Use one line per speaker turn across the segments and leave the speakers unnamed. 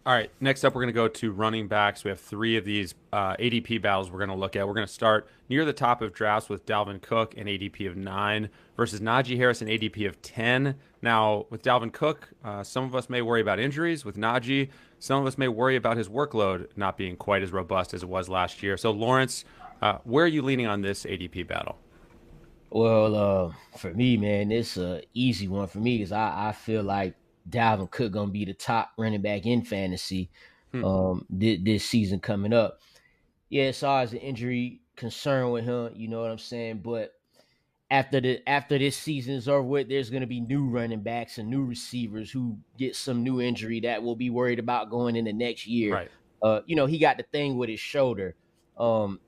All right, next up, we're going to go to running backs. We have three of these ADP battles we're going to look at. We're going to start near the top of drafts with Dalvin Cook, an ADP of 9, versus Najee Harris, an ADP of 10. Now, with Dalvin Cook, some of us may worry about injuries. With Najee, some of us may worry about his workload not being quite as robust as it was last year. So, Lawrence, where are you leaning on this ADP battle?
Well, for me, man, it's a easy one for me because I feel like Dalvin Cook gonna be the top running back in fantasy
Hmm.
this season coming up. Yeah, it's always an injury concern with him, you know what I'm saying? But after this season is over with, there's gonna be new running backs and new receivers who get some new injury that we'll be worried about going into next year.
Right.
He got the thing with his shoulder. Um,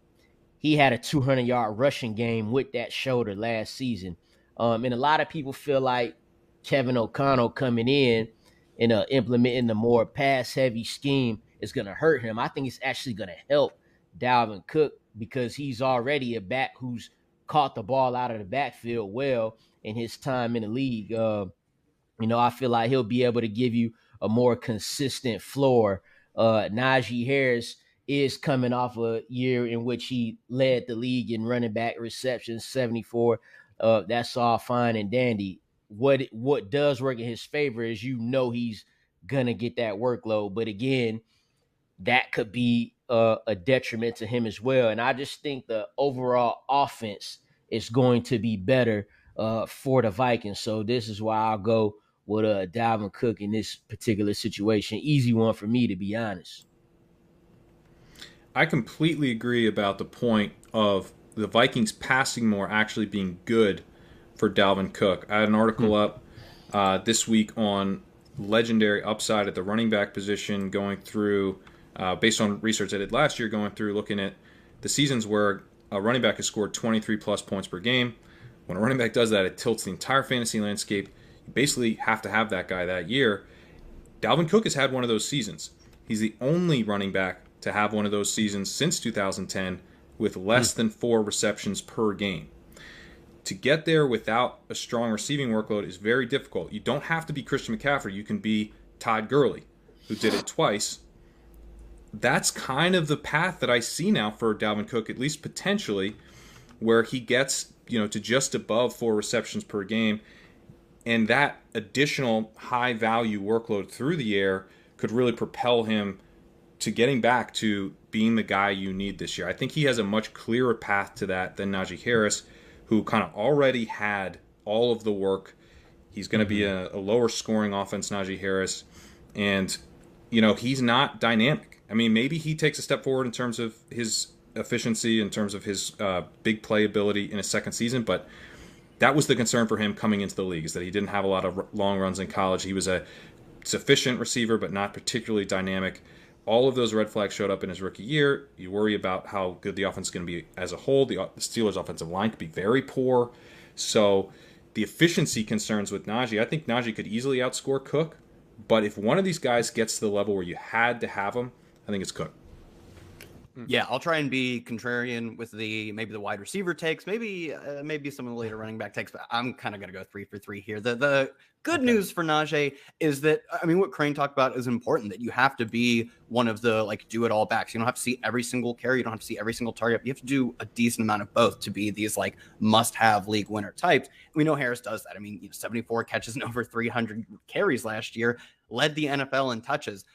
he had a 200-yard rushing game with that shoulder last season. And a lot of people feel like Kevin O'Connell coming in and implementing the more pass heavy scheme is going to hurt him. I think it's actually going to help Dalvin Cook because he's already a back who's caught the ball out of the backfield well in his time in the league. I feel like he'll be able to give you a more consistent floor. Najee Harris is coming off a year in which he led the league in running back receptions, 74. That's all fine and dandy. What does work in his favor is he's gonna get that workload, but again, that could be a detriment to him as well. And I just think the overall offense is going to be better for the Vikings. So this is why I'll go with Dalvin Cook in this particular situation. Easy one for me, to be honest.
I completely agree about the point of the Vikings passing more actually being good for Dalvin Cook. I had an article up this week on legendary upside at the running back position, going through, based on research I did last year, going through looking at the seasons where a running back has scored 23 plus points per game. When a running back does that, it tilts the entire fantasy landscape. You basically have to have that guy that year. Dalvin Cook has had one of those seasons. He's the only running back to have one of those seasons since 2010 with less than 4 receptions per game. To get there without a strong receiving workload is very difficult. You don't have to be Christian McCaffrey. You can be Todd Gurley, who did it twice. That's kind of the path that I see now for Dalvin Cook, at least potentially, where he gets to just above 4 receptions per game, and that additional high value workload through the air could really propel him to getting back to being the guy you need this year. I think he has a much clearer path to that than Najee Harris, who kind of already had all of the work. He's going to be a lower scoring offense, Najee Harris, and he's not dynamic. I mean, maybe he takes a step forward in terms of his efficiency, in terms of his big playability in his second season, but that was the concern for him coming into the league, is that he didn't have a lot of long runs in college. He was a sufficient receiver, but not particularly dynamic. All of those red flags showed up in his rookie year. You worry about how good the offense is going to be as a whole. The Steelers' offensive line could be very poor. So the efficiency concerns with Najee, I think Najee could easily outscore Cook. But if one of these guys gets to the level where you had to have him, I think it's Cook.
Yeah, I'll try and be contrarian with maybe the wide receiver takes, maybe some of the later running back takes, but I'm kind of going to go 3 for 3 here. The good news for Najee is that, I mean, what Kerrane talked about is important, that you have to be one of the do it all backs. You don't have to see every single carry. You don't have to see every single target. You have to do a decent amount of both to be these must have league winner types. We know Harris does that. I mean, 74 catches and over 300 carries last year, led the NFL in touches.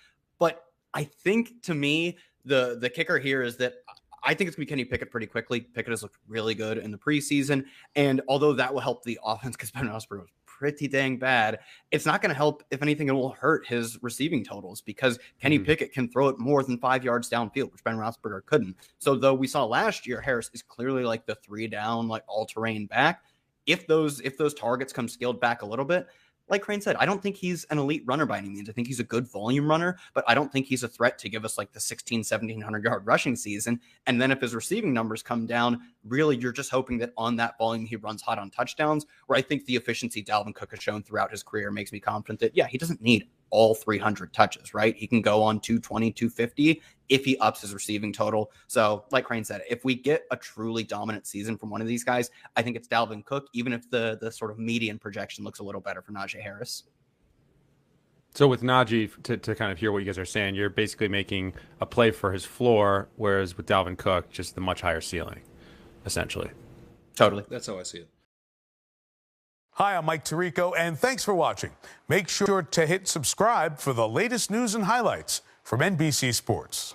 But I think, to me, the kicker here is that I think it's going to be Kenny Pickett pretty quickly. Pickett has looked really good in the preseason. And although that will help the offense, because Ben Roethlisberger was pretty dang bad, it's not going to help. If anything, it will hurt his receiving totals, because Kenny Pickett can throw it more than 5 yards downfield, which Ben Roethlisberger couldn't. So though we saw last year, Harris is clearly the 3-down, all-terrain back. If those targets come scaled back a little bit, like Kerrane said, I don't think he's an elite runner by any means. I think he's a good volume runner, but I don't think he's a threat to give us the 1,1700 yard rushing season. And then if his receiving numbers come down, really you're just hoping that on that volume he runs hot on touchdowns, where I think the efficiency Dalvin Cook has shown throughout his career makes me confident that, yeah, he doesn't need all 300 touches, right? He can go on 220, 250 if he ups his receiving total. So like Kerrane said, if we get a truly dominant season from one of these guys, I think it's Dalvin Cook, even if the sort of median projection looks a little better for Najee Harris.
So with Najee, to kind of hear what you guys are saying, you're basically making a play for his floor, whereas with Dalvin Cook, just the much higher ceiling, essentially.
Totally.
That's how I see it.
Hi, I'm Mike Tirico, and thanks for watching. Make sure to hit subscribe for the latest news and highlights from NBC Sports.